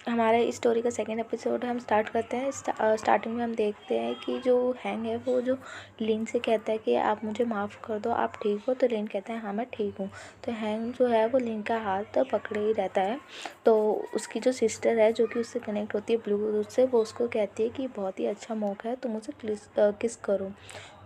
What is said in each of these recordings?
हमारा इस स्टोरी का सेकंड एपिसोड हम स्टार्ट करते हैं। स्टार्टिंग में हम देखते हैं कि जो हैंग है वो जो लिन से कहता है कि आप मुझे माफ़ कर दो, आप ठीक हो? तो लिन कहता है हाँ मैं ठीक हूँ। तो हैंग जो है वो लिन का हाथ पकड़े ही रहता है। तो उसकी जो सिस्टर है जो कि उससे कनेक्ट होती है ब्लूटूथ से, वो उसको कहती है कि बहुत ही अच्छा मौका है, तुम मुझे किस करो।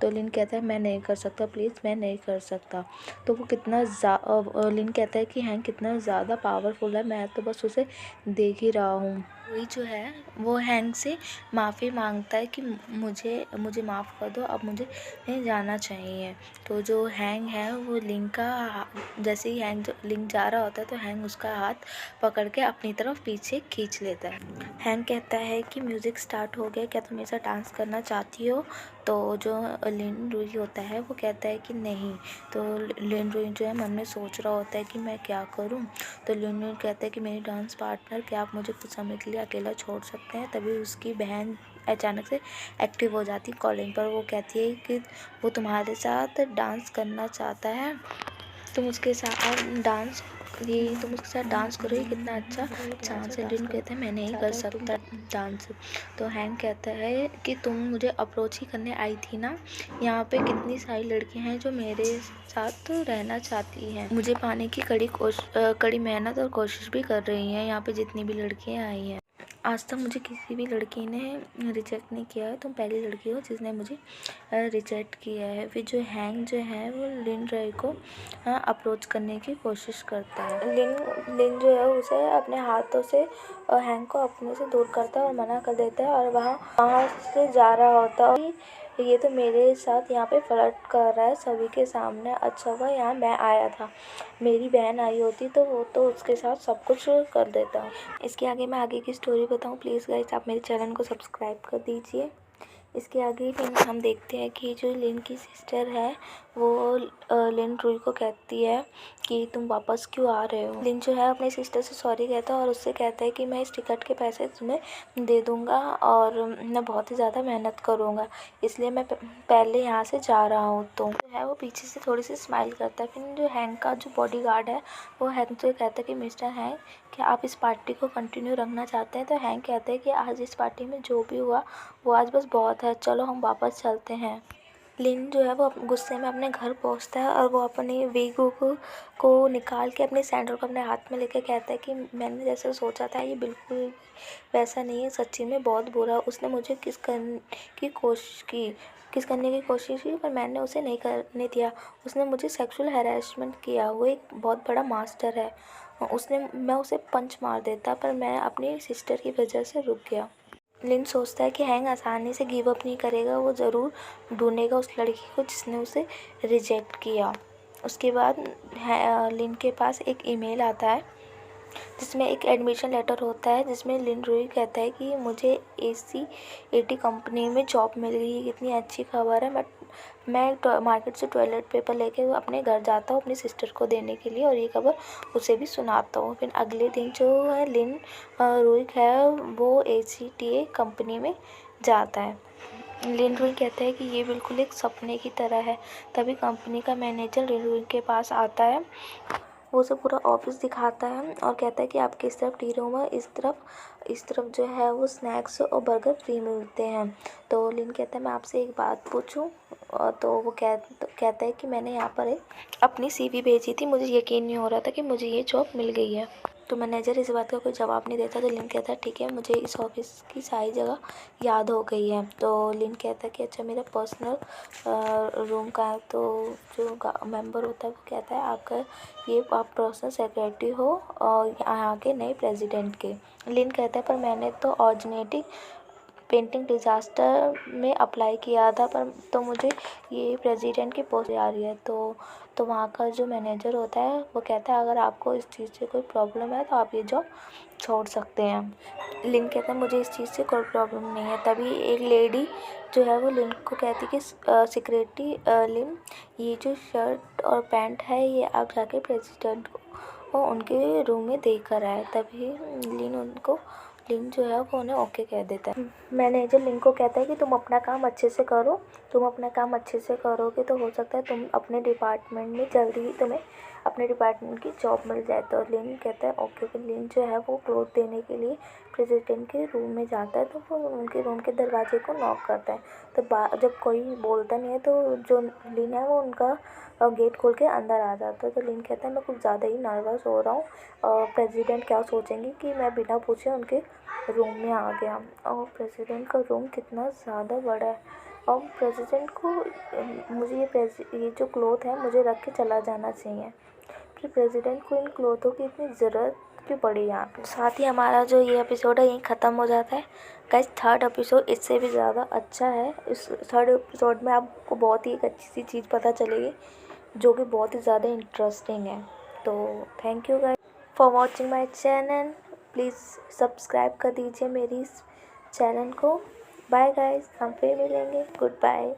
तो लिन कहता है मैं नहीं कर सकता, प्लीज़ मैं नहीं कर सकता। तो वो लिन कहता है कि हैंग कितना ज़्यादा पावरफुल है, मैं तो बस उसे देख ही रहा हूँ। वही जो है वो हैंग से माफ़ी मांगता है कि मुझे माफ़ कर दो, अब मुझे जाना चाहिए। तो जो हैंग है वो जैसे ही लिंक जा रहा होता है तो हैंग उसका हाथ पकड़ के अपनी तरफ पीछे खींच लेता है। हैंग कहता है कि म्यूज़िक स्टार्ट हो गया, क्या तुम मेरे साथ डांस करना चाहती हो? तो जो लिन रुई होता है वो कहता है कि नहीं। तो लिन रुई जो है मन में सोच रहा होता है कि मैं क्या करूं। तो लिन रुई कहता है कि मेरी डांस पार्टनर, क्या आप मुझे कुछ समय के लिए अकेला छोड़ सकते हैं? तभी उसकी बहन अचानक से एक्टिव हो जाती कॉलिंग पर। वो कहती है कि वो तुम्हारे साथ डांस करना चाहता है, तुम उसके साथ डांस करो, ये कितना अच्छा चांस है। लिन कहते हैं मैं नहीं कर सकता डांस। तो हैंग कहता है कि तुम मुझे अप्रोच ही करने आई थी ना, यहाँ पे कितनी सारी लड़कियां हैं जो मेरे साथ रहना चाहती हैं, मुझे पाने की कड़ी मेहनत और कोशिश भी कर रही हैं। यहाँ पे जितनी भी लड़कियां आई हैं, आज तक मुझे किसी भी लड़की ने रिजेक्ट नहीं किया है, तुम पहली लड़की हो जिसने मुझे रिजेक्ट किया है। फिर जो हैंग जो है वो लिन रॉय को अप्रोच करने की कोशिश करता है। लिन जो है उसे अपने हाथों से हैंग को अपने से दूर करता है और मना कर देता है, और वहाँ से जा रहा होता है। ये तो मेरे साथ यहाँ पे फ्लर्ट कर रहा है सभी के सामने, अच्छा हुआ यहाँ मैं आया था, मेरी बहन आई होती तो वो तो उसके साथ सब कुछ कर देता। इसके आगे मैं आगे की स्टोरी बताऊँ, प्लीज़ गाइस आप मेरे चैनल को सब्सक्राइब कर दीजिए। इसके आगे फिर हम देखते हैं कि जो लिन की सिस्टर है वो लिन रुई को कहती है कि तुम वापस क्यों आ रहे हो। लिन जो है अपने सिस्टर से सॉरी कहता है और उससे कहता है कि मैं इस टिकट के पैसे तुम्हें दे दूँगा और मैं बहुत ही ज़्यादा मेहनत करूँगा, इसलिए मैं पहले यहाँ से जा रहा हूँ। तो जो है वो पीछे से थोड़ी सी स्माइल करता है। फिर जो हैंग का जो बॉडीगार्ड है वो हैंग से कहता है कि मिस्टर हैंग, क्या आप इस पार्टी को कंटिन्यू रखना चाहते हैं? तो हैंग कहते हैं कि आज इस पार्टी में जो भी हुआ वो आज बस बहुत है, चलो हम वापस चलते हैं। लिन जो है वो गुस्से में अपने घर पहुंचता है और वो अपनी वीगो को निकाल के अपने सैंडल को अपने हाथ में लेकर कहता है कि मैंने जैसा सोचा था ये बिल्कुल वैसा नहीं है, सच्ची में बहुत बुरा। उसने मुझे किस करने की कोशिश की पर मैंने उसे नहीं करने दिया। उसने मुझे सेक्सुअल हैरेसमेंट किया, वो एक बहुत बड़ा मास्टर है। मैं उसे पंच मार देता पर मैं अपनी सिस्टर की वजह से रुक गया। लिन सोचता है कि हैंग आसानी से गिव अप नहीं करेगा, वो ज़रूर ढूंढेगा उस लड़की को जिसने उसे रिजेक्ट किया। उसके बाद लिन के पास एक ईमेल आता है जिसमें एक एडमिशन लेटर होता है, जिसमें लिन रुई कहता है कि मुझे ACAT कंपनी में जॉब मिल गई है, कितनी अच्छी खबर है। मैं मार्केट से टॉयलेट पेपर लेके अपने घर जाता हूँ अपनी सिस्टर को देने के लिए और ये खबर उसे भी सुनाता हूँ। फिर अगले दिन जो है लिन रुई है वो ACTA कंपनी में जाता है। लिन रुई कहता है कि ये बिल्कुल एक सपने की तरह है। तभी कंपनी का मैनेजर लिन रुई के पास आता है, वो उसे पूरा ऑफिस दिखाता है और कहता है कि आपके इस तरफ टी रूम है, इस तरफ जो है वो स्नैक्स और बर्गर फ्री मिलते हैं। तो लिन कहता है मैं आपसे एक बात पूछूं? तो वो कहता है कि मैंने यहाँ पर अपनी CV भेजी थी, मुझे यकीन नहीं हो रहा था कि मुझे ये जॉब मिल गई है। तो मैनेजर इस बात का कोई जवाब नहीं देता। तो लिन कहता है ठीक है, मुझे इस ऑफिस की सारी जगह याद हो गई है। तो लिन कहता है कि अच्छा मेरा पर्सनल रूम का है। तो जो मेंबर होता है वो कहता है आप पर्सनल सेक्रेटरी हो और यहाँ के नए प्रेसिडेंट के। लिन कहता है पर मैंने तो ऑर्गेनिक पेंटिंग डिज़ास्टर में अप्लाई किया था, पर तो मुझे ये प्रेसिडेंट की पोस्ट आ रही है। तो वहाँ का जो मैनेजर होता है वो कहता है अगर आपको इस चीज़ से कोई प्रॉब्लम है तो आप ये जॉब छोड़ सकते हैं। लिन कहता है मुझे इस चीज़ से कोई प्रॉब्लम नहीं है। तभी एक लेडी जो है वो लिन को कहती है कि सेक्रेटरी लिन, ये जो शर्ट और पैंट है ये आप जाके प्रेसिडेंट को उनके रूम में दे कर आए। तभी लिन जो है वो उन्हें ओके कह देता है। मैनेजर लिन को कहता है कि तुम अपना काम अच्छे से करो, तुम अपना काम अच्छे से करोगे तो हो सकता है तुम अपने डिपार्टमेंट में जल्दी ही तुम्हें अपने डिपार्टमेंट की जॉब मिल जाए। तो लिन कहता है ओके। फिर लिन जो है वो क्लोथ देने के लिए प्रेसिडेंट के रूम में जाता है। तो वो उनके रूम के दरवाजे को नॉक करता है। तो जब कोई बोलता नहीं है तो जो लिन है वो उनका गेट खोल के अंदर आ जाता है। तो लिन कहता है मैं कुछ ज़्यादा ही नर्वस हो रहा हूँ, प्रेसिडेंट क्या सोचेंगे कि मैं बिना पूछे उनके रूम में आ गया। और प्रेसिडेंट का रूम कितना ज़्यादा बड़ा है। और प्रेसिडेंट को मुझे ये जो क्लॉथ है मुझे रख के चला जाना चाहिए। फिर प्रेसिडेंट को इन क्लॉथों की इतनी ज़रूरत क्यों पड़ी यहाँ पे। साथ ही हमारा जो ये एपिसोड है यहीं ख़त्म हो जाता है। गाइस थर्ड एपिसोड इससे भी ज़्यादा अच्छा है। इस थर्ड एपिसोड में आपको बहुत ही एक अच्छी सी चीज़ पता चलेगी जो कि बहुत ही ज़्यादा इंटरेस्टिंग है। तो thank you guys for watching my channel. Please subscribe कर दीजिए मेरी इस चैनल को। बाय गाइस, हम फिर मिलेंगे। Good bye.